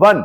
1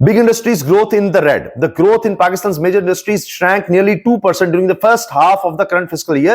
Big industries growth in the red. The growth in Pakistan's major industries shrank nearly 2% during the first half of the current fiscal year,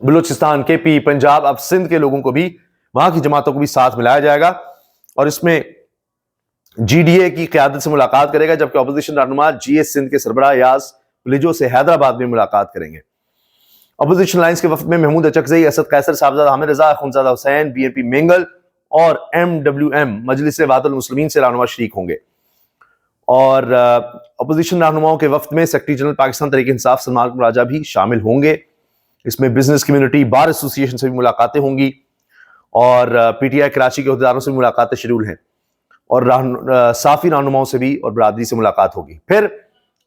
Balochistan, کے پی, پنجاب, اب سندھ کے لوگوں کو بھی, وہاں کی جماعتوں کو بھی ساتھ ملایا جائے گا, اور اس میں جی ڈی اے کی قیادت سے ملاقات کرے گا, جبکہ اپوزیشن رہنما جی ایس سندھ کے سربراہ ایاز پلیجو سے حیدرآباد میں ملاقات کریں گے. اپوزیشن الائنس کے وفد میں محمود اچکزئی, اسد قیصر, صاحبزادہ حامد رضا, اخوندزادہ حسین, بی این پی مینگل اور ایم ڈبلیو ایم مجلس وحدت المسلمین سے رہنما شریک ہوں گے. اور اپوزیشن رہنماؤں کے وفد میں سیکرٹری جنرل پاکستان تحریک انصاف سلمان اکمل راجہ بھی شامل ہوں گے. اس میں بزنس کمیونٹی, بار ایسوسی ایشن سے بھی ملاقاتیں ہوں گی, اور پی ٹی آئی کراچی کے عہدیداروں سے بھی ملاقاتیں شیڈول ہیں, اور صافی رہنماؤں سے بھی اور برادری سے ملاقات ہوگی. پھر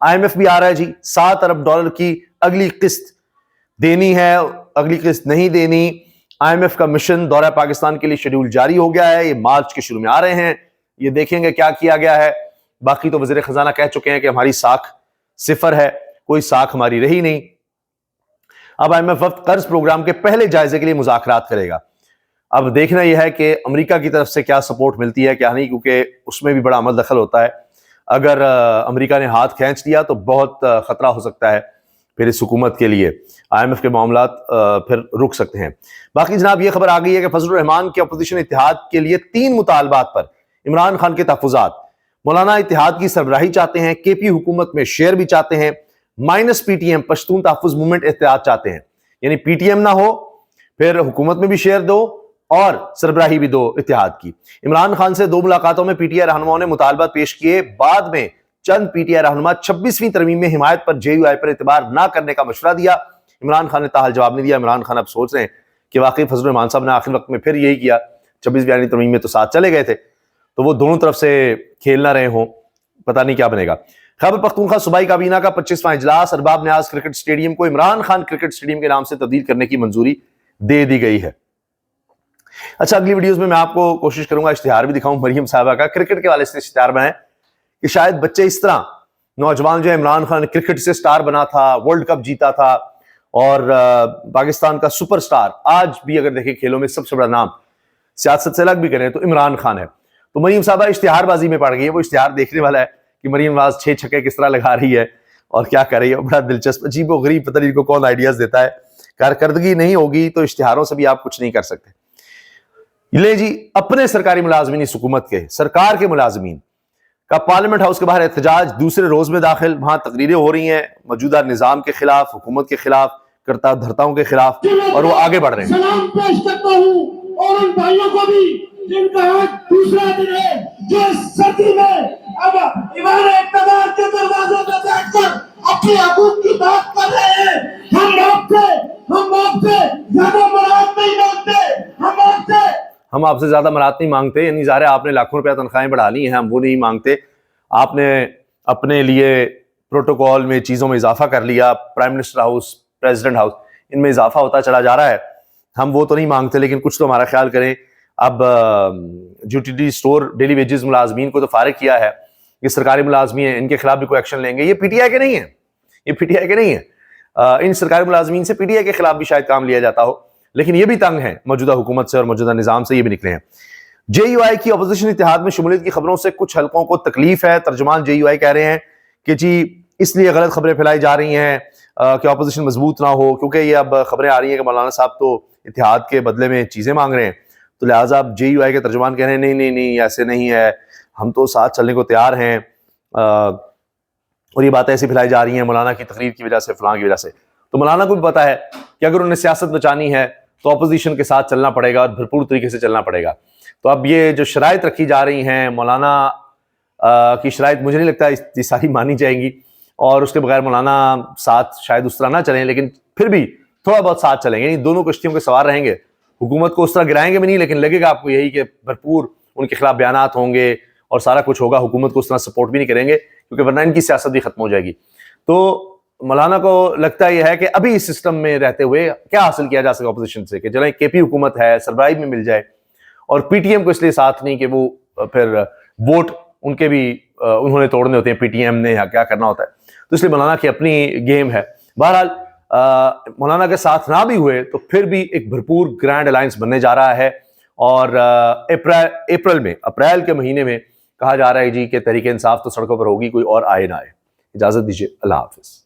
آئی ایم ایف بھی آ رہا ہے جی, $7 ارب کی اگلی قسط دینی ہے, اگلی قسط نہیں دینی. آئی ایم ایف کا مشن دورہ پاکستان کے لیے شیڈول جاری ہو گیا ہے, یہ مارچ کے شروع میں آ رہے ہیں, یہ دیکھیں گے کیا کیا گیا ہے. باقی تو وزیر خزانہ کہہ چکے ہیں کہ ہماری ساکھ صفر ہے, کوئی ساکھ ہماری رہی نہیں. اب آئی ایم ایف وفد قرض پروگرام کے پہلے جائزے کے لیے مذاکرات کرے گا. اب دیکھنا یہ ہے کہ امریکہ کی طرف سے کیا سپورٹ ملتی ہے کیا نہیں, کیونکہ اس میں بھی بڑا عمل دخل ہوتا ہے. اگر امریکہ نے ہاتھ کھینچ لیا تو بہت خطرہ ہو سکتا ہے پھر اس حکومت کے لیے, آئی ایم ایف کے معاملات پھر رک سکتے ہیں. باقی جناب یہ خبر آ گئی ہے کہ فضل الرحمان کے اپوزیشن اتحاد کے لیے 3 مطالبات پر عمران خان کے تحفظات. مولانا اتحاد کی سربراہی چاہتے ہیں, کے پی حکومت میں شیئر بھی چاہتے ہیں, minus P T M Pashtun Tahaffuz Movement اتحاد چاہتے ہیں, یعنی پی ٹی ایم نہ ہو, پھر حکومت میں بھی شیئر دو اور سربراہی بھی دو اتحاد کی. عمران خان سے 2 ملاقاتوں میں پی ٹی آئی رہنماؤں نے مطالبات پیش کیے, بعد میں چند پی ٹی آئی رہنما 26ویں ترمیم میں حمایت پر جے یو آئی پر اعتبار نہ کرنے کا مشورہ دیا. عمران خان نے تاحال جواب نہیں دیا. عمران خان اب سوچ رہے ہیں کہ واقعی فضل الرحمان صاحب نے آخر وقت میں پھر یہی کیا, 26ویں ترمیم میں تو ساتھ چلے گئے تھے, تو وہ دونوں طرف سے کھیل نہ رہے ہوں, پتہ نہیں کیا بنے گا. خیبر پختونخوا صوبائی کابینہ کا 25واں اجلاس, ارباب نیاز کرکٹ اسٹیڈیم کو عمران خان کرکٹ اسٹیڈیم کے نام سے تبدیل کرنے کی منظوری دے دی گئی ہے. اچھا, اگلی ویڈیوز میں آپ کو کوشش کروں گا اشتہار بھی دکھاؤں مریم صاحبہ کا, کرکٹ کے والے سے اشتہار بنائیں کہ شاید بچے اس طرح نوجوان جو ہے, عمران خان کرکٹ سے سٹار بنا تھا, ورلڈ کپ جیتا تھا, اور پاکستان کا سپر سٹار, آج بھی اگر دیکھیں کھیلوں میں سب سے بڑا نام, سیاست سے الگ بھی کریں تو عمران خان ہے. تو مریم صاحبہ اشتہار بازی میں پڑ گئی ہے, وہ اشتہار دیکھنے والا ہے کہ مریم نواز 6 چھکے کس طرح لگا رہی ہے اور کیا کر رہی ہے, بڑا دلچسپ, عجیب و غریب, پتہ نہیں کو کون آئیڈیاز دیتا ہے. کارکردگی نہیں ہوگی تو اشتہاروں سے بھی آپ کچھ نہیں کر سکتے. لے جی, اپنے سرکاری ملازمین اس حکومت کے, سرکار کے ملازمین کا پارلیمنٹ ہاؤس کے باہر احتجاج دوسرے روز میں داخل. وہاں تقریریں ہو رہی ہیں موجودہ نظام کے خلاف, حکومت کے خلاف, کرتا دھرتاؤں کے خلاف, اور وہ آگے بڑھ رہے ہیں. سلام پیش کرتا ہوں اور ان بھائیوں کو بھی جن کا آج دوسرا دن ہے, جو اس سردی میں اب ایوان اقتدار کے دروازے پہ بیٹھ کر اپنی حقوق کی بات کر رہے ہیں. ہم آپ سے زیادہ مراد نہیں مانگتے, ہم آپ سے زیادہ مراد نہیں مانگتے, یعنی ظاہر ہے آپ نے لاکھوں روپیہ تنخواہیں بڑھا لی ہیں, ہم وہ نہیں مانگتے. آپ نے اپنے لیے پروٹوکول میں چیزوں میں اضافہ کر لیا, prime minister house, president house, ان میں اضافہ ہوتا چلا جا رہا ہے, ہم وہ تو نہیں مانگتے, لیکن کچھ تو ہمارا خیال کریں. اب جیوٹیلی سٹور ڈیلی ویجز ملازمین کو تو فارغ کیا ہے, یہ سرکاری ملازمین ہیں, ان کے خلاف بھی کوئی ایکشن لیں گے. یہ پی ٹی آئی کے نہیں ہیں, یہ پی ٹی آئی کے نہیں ہیں. ان سرکاری ملازمین سے پی ٹی آئی کے خلاف بھی شاید کام لیا جاتا ہو, لیکن یہ بھی تنگ ہیں موجودہ حکومت سے اور موجودہ نظام سے, یہ بھی نکلے ہیں. جے یو آئی کی اپوزیشن اتحاد میں شمولیت کی خبروں سے کچھ حلقوں کو تکلیف ہے. ترجمان جے یو آئی کہہ رہے ہیں کہ جی اس لیے غلط خبریں پھیلائی جا رہی ہیں کہ اپوزیشن مضبوط نہ ہو, کیونکہ یہ اب خبریں آ رہی ہیں کہ مولانا صاحب تو اتحاد کے بدلے میں چیزیں مانگ رہے ہیں, تو لہٰذا اب جے یو آئی کے ترجمان کہہ رہے ہیں نہیں ایسے نہیں ہے, ہم تو ساتھ چلنے کو تیار ہیں, اور یہ باتیں ایسی پھیلائی جا رہی ہیں مولانا کی تقریر کی وجہ سے, فلاں کی وجہ سے. تو مولانا کو بھی پتا ہے کہ اگر انہیں سیاست بچانی ہے تو اپوزیشن کے ساتھ چلنا پڑے گا اور بھرپور طریقے سے چلنا پڑے گا. تو اب یہ جو شرائط رکھی جا رہی ہیں مولانا کی شرائط, مجھے نہیں لگتا یہ ساری مانی جائیں گی, اور اس کے بغیر مولانا ساتھ شاید اس طرح نہ چلیں, لیکن پھر بھی تھوڑا بہت ساتھ چلیں گے. یعنی دونوں کشتیوں کے سوار رہیں گے, حکومت کو اس طرح گرائیں گے بھی نہیں, لیکن لگے گا آپ کو یہی کہ بھرپور ان کے خلاف بیانات ہوں گے اور سارا کچھ ہوگا, حکومت کو اس طرح سپورٹ بھی نہیں کریں گے, کیونکہ ورنہ ان کی سیاست بھی ختم ہو جائے گی. تو مولانا کو لگتا یہ ہے کہ ابھی اس سسٹم میں رہتے ہوئے کیا حاصل کیا جا سکے اپوزیشن سے, کہ چلیں کے پی حکومت ہے, سربراہی میں مل جائے, اور پی ٹی ایم کو اس لیے ساتھ نہیں کہ وہ پھر ووٹ ان کے بھی انہوں نے توڑنے ہوتے ہیں, پی ٹی ایم نے کیا کرنا ہوتا ہے. تو اس لیے مولانا کی اپنی گیم ہے. بہرحال مولانا کے ساتھ نہ بھی ہوئے تو پھر بھی ایک بھرپور گرینڈ الائنس بننے جا رہا ہے, اور اپریل کے مہینے میں کہا جا رہا ہے جی کہ تحریک انصاف تو سڑکوں پر ہوگی, کوئی اور آئے نہ آئے. اجازت دیجیے, اللہ حافظ.